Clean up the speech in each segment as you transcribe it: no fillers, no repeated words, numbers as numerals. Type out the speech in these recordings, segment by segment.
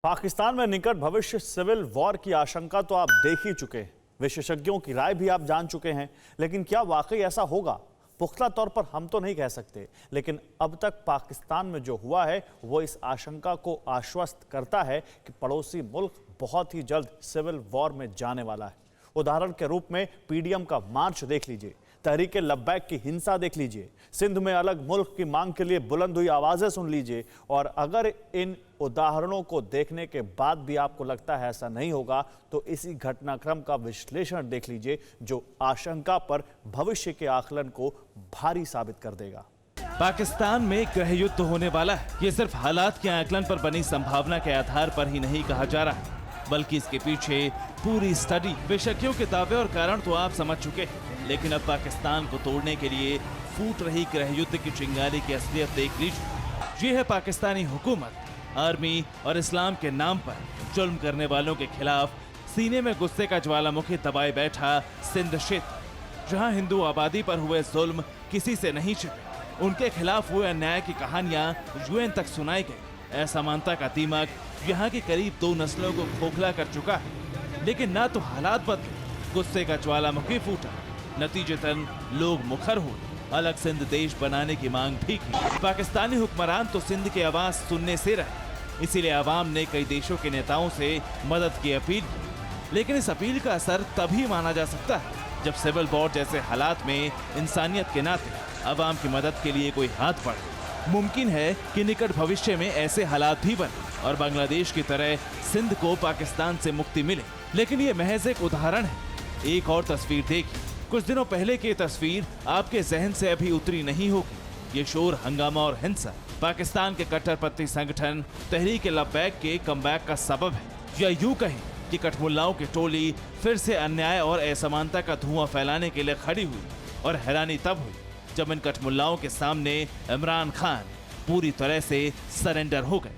पाकिस्तान में निकट भविष्य सिविल वॉर की आशंका तो आप देख ही चुके हैं, विशेषज्ञों की राय भी आप जान चुके हैं, लेकिन क्या वाकई ऐसा होगा? पुख्ता तौर पर हम तो नहीं कह सकते, लेकिन अब तक पाकिस्तान में जो हुआ है वो इस आशंका को आश्वस्त करता है कि पड़ोसी मुल्क बहुत ही जल्द सिविल वॉर में जाने वाला है। उदाहरण के रूप में पीडीएम का मार्च देख लीजिए, तहरीक लब्बैक की हिंसा देख लीजिए, सिंध में अलग मुल्क की मांग के लिए बुलंद हुई आवाजें सुन लीजिए। और अगर इन उदाहरणों को देखने के बाद भी आपको लगता है ऐसा नहीं होगा, तो इसी घटनाक्रम का विश्लेषण देख लीजिए जो आशंका पर भविष्य के आकलन को भारी साबित कर देगा। पाकिस्तान में गृह युद्ध होने वाला है, ये सिर्फ हालात के आकलन पर बनी संभावना के आधार पर ही नहीं कहा जा रहा है, बल्कि इसके पीछे पूरी स्टडी, विशेषज्ञों के दावे और कारण तो आप समझ चुके हैं। लेकिन अब पाकिस्तान को तोड़ने के लिए फूट रही गृह युद्ध की चिंगारी की असलियत देख लीजिए। ये है पाकिस्तानी हुकूमत, आर्मी और इस्लाम के नाम पर जुल्म करने वालों के खिलाफ सीने में गुस्से का ज्वालामुखी दबाए बैठा सिंध क्षेत्र, जहां हिंदू आबादी पर हुए जुल्म किसी से नहीं छिपे। उनके खिलाफ हुए अन्याय की कहानियां यूएन तक सुनाई गई। असमानता का दीमक यहाँ की करीब 2 नस्लों को खोखला कर चुका है। लेकिन ना तो हालात बदले, गुस्से का ज्वालामुखी फूटा, नतीजतन लोग मुखर हुए, अलग सिंध देश बनाने की मांग भी की। पाकिस्तानी हुक्मरान तो सिंध की आवाज सुनने से रहे, इसीलिए आवाम ने कई देशों के नेताओं से मदद की अपील की। लेकिन इस अपील का असर तभी माना जा सकता है जब सिविल वॉर जैसे हालात में इंसानियत के नाते आवाम की मदद के लिए कोई हाथ बढ़े। मुमकिन है कि निकट भविष्य में ऐसे हालात भी बने और बांग्लादेश की तरह सिंध को पाकिस्तान से मुक्ति मिले। लेकिन ये महज एक उदाहरण है। एक और तस्वीर देखिए। कुछ दिनों पहले की तस्वीर आपके जहन से अभी उतरी नहीं होगी। ये शोर, हंगामा और हिंसा पाकिस्तान के कट्टरपंथी संगठन तहरीक लब्बैक के कमबैक का सबब है, या यूं कहें कि कठमुल्लाओं की टोली फिर से अन्याय और असमानता का धुआं फैलाने के लिए खड़ी हुई। और हैरानी तब हुई जब इन कठमुल्लाओं के सामने इमरान खान पूरी तरह से सरेंडर हो गए।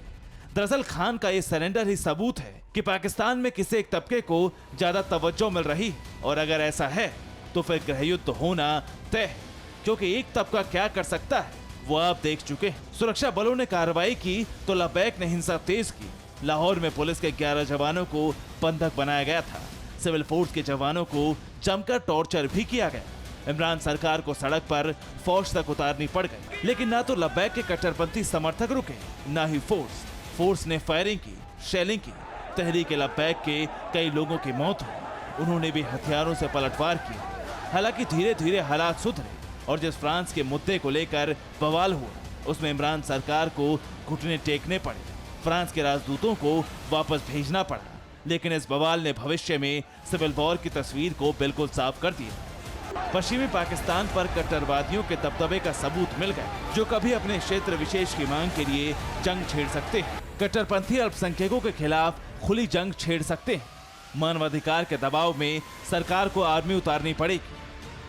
दरअसल खान का ये सरेंडर ही सबूत है कि पाकिस्तान में किसी एक तबके को ज्यादा तवज्जो मिल रही है, और अगर ऐसा है तो फिर गृह युद्ध होना तय है, क्योंकि एक तबका क्या कर सकता है वो आप देख चुके हैं। सुरक्षा बलों ने कार्रवाई की तो लब्बैक ने हिंसा तेज की। लाहौर में पुलिस के 11 जवानों को बंधक बनाया गया था। सिविल फोर्स के जवानों को जमकर टॉर्चर भी किया गया। इमरान सरकार को सड़क पर फौज तक उतारनी पड़ गई। लेकिन ना तो लब्बैक के कट्टरपंथी समर्थक रुके, ना ही फोर्स ने फायरिंग की, शेलिंग की। तहरीक लब्बैक के कई लोगों की मौत हुई। उन्होंने भी हथियारों से पलटवार किया। हालांकि धीरे धीरे हालात सुधरे और जिस फ्रांस के मुद्दे को लेकर बवाल हुआ, उसमें इमरान सरकार को घुटने टेकने पड़े, फ्रांस के राजदूतों को वापस भेजना पड़ा। लेकिन इस बवाल ने भविष्य में सिविल वॉर की तस्वीर को बिल्कुल साफ कर दिया। पश्चिमी पाकिस्तान पर कट्टरवादियों के दबदबे का सबूत मिल गया, जो कभी अपने क्षेत्र विशेष की मांग के लिए जंग छेड़ सकते हैं। कट्टरपंथी अल्पसंख्यकों के खिलाफ खुली जंग छेड़ सकते हैं। मानवाधिकार के दबाव में सरकार को आर्मी उतारनी पड़ेगी।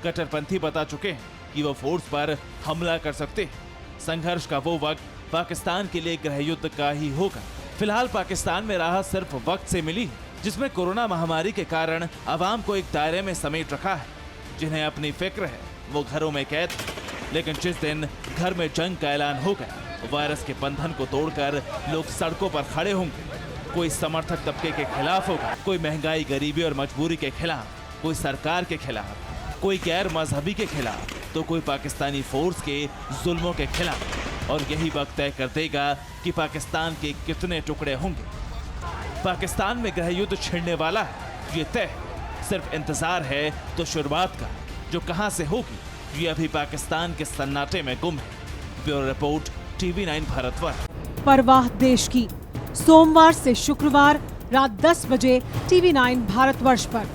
कट्टरपंथी बता चुके हैं कि वो फोर्स पर हमला कर सकते हैं। संघर्ष का वो वक्त पाकिस्तान के लिए गृह युद्ध का ही होगा। फिलहाल पाकिस्तान में राहत सिर्फ वक्त से मिली है, जिसमें कोरोना महामारी के कारण आवाम को एक दायरे में समेट रखा है। जिन्हें अपनी फिक्र है वो घरों में कैद है। लेकिन जिस दिन घर में जंग का ऐलान हो गया, वायरस के बंधन को तोड़कर लोग सड़कों पर खड़े होंगे। कोई समर्थक तबके के खिलाफ होगा, कोई महंगाई, गरीबी और मजबूरी के खिलाफ, कोई सरकार के खिलाफ, कोई गैर मजहबी के खिलाफ, तो कोई पाकिस्तानी फोर्स के जुल्मों के खिलाफ। और यही वक्त तय कर देगा कि पाकिस्तान के कितने टुकड़े होंगे। पाकिस्तान में गृह युद्ध छिड़ने वाला है, ये तय है। सिर्फ इंतजार है तो शुरुआत का, जो कहां से होगी ये अभी पाकिस्तान के सन्नाटे में गुम है। Bureau report, TV9 Bharatvarsh. परवाह देश की, सोमवार से शुक्रवार रात 10 बजे TV9 भारतवर्ष पर।